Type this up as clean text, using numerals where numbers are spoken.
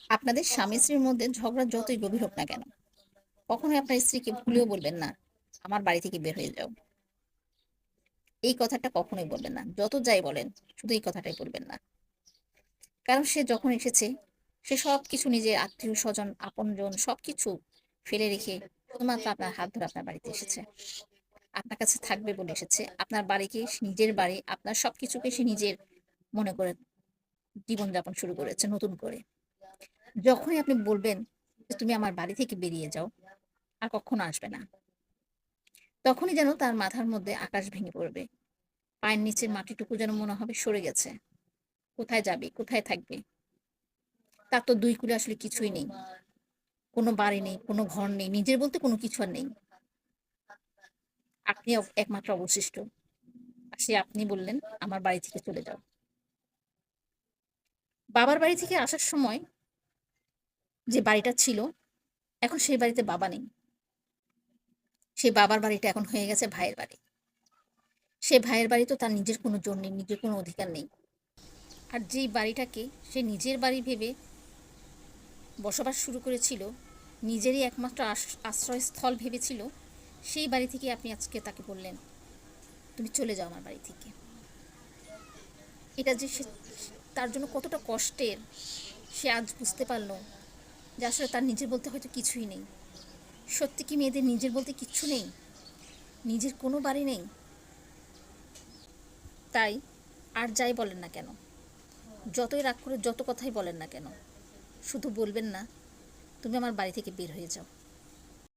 আপনাদের স্বামী-স্ত্রীর মধ্যে ঝগড়া যতই গভীর হোক না কেন, কখনোই আপনার স্ত্রীকে ভুলেও বলবেন না, "আমার বাড়ি থেকে বের হয়ে যাও।" এই কথাটা কখনোই বলবেন না। যত যাই বলেন, শুধু এই কথাটাই বলবেন না। কারণ সে যখন এসেছে, সে সবকিছু নিজের আত্মীয়স্বজন, আপনজন সবকিছু ফেলে রেখে শুধুমাত্র আপনার হাত ধরে আপনার বাড়িতে এসেছে। আপনার কাছে থাকবে বলে এসেছে। আপনার বাড়িকে নিজের বাড়ি, আপনার সবকিছুকে সে নিজের মনে করে জীবনযাপন শুরু করেছে নতুন করে। যখনই আপনি বলবেন যে, "তুমি আমার বাড়ি থেকে বেরিয়ে যাও, আর কক্ষনো আসবে না।" তখনই যেন তার মাথার মধ্যে আকাশ ভেঙে পড়বে। পায়ের নিচের মাটিটুকু যেন মনে হবে সরে গেছে। কোথায় যাবে? কোথায় থাকবে? তার তো ২ কূলে আসলে কিছুই নেই। কোনো বাড়ি নেই, কোনো ঘর নেই। নিজের বলতে কোনো কিছু আর নেই। আপনি একমাত্র অবশিষ্ট। আর সেই আপনি বললেন, "আমার বাড়ি থেকে চলে যাও।" বাবার বাড়ি থেকে আসার সময় যে বাড়িটা ছিল, এখন সেই বাড়িতে বাবা নেই। সেই বাবার বাড়িটা এখন হয়ে গেছে ভাইয়ের বাড়ি। সেই ভাইয়ের বাড়িতেও তার নিজের কোনো জোর নেই, নিজের কোনো অধিকার নেই। আর যেই বাড়িটাকে সে নিজের বাড়ি ভেবে বসবাস শুরু করেছিল, নিজেরই একমাত্র আশ্রয়স্থল ভেবেছিল, সেই বাড়ি থেকে আপনি আজকে তাকে বললেন, "তুমি চলে যাও আমার বাড়ি থেকে।" এটা যে তার জন্য কতটা কষ্টের, সে আজ বুঝতে পারল যে আসলে তার নিজের বলতে হয়তো কিছুই নেই। সত্যি কি মেয়েদের নিজের বলতে কিচ্ছু নেই? নিজের কোনো বাড়ি নেই? তাই আর যাই বলেন না কেন, যতই রাগ করে যত কথাই বলেন না কেন, শুধু বলবেন না, "তুমি আমার বাড়ি থেকে বের হয়ে যাও।"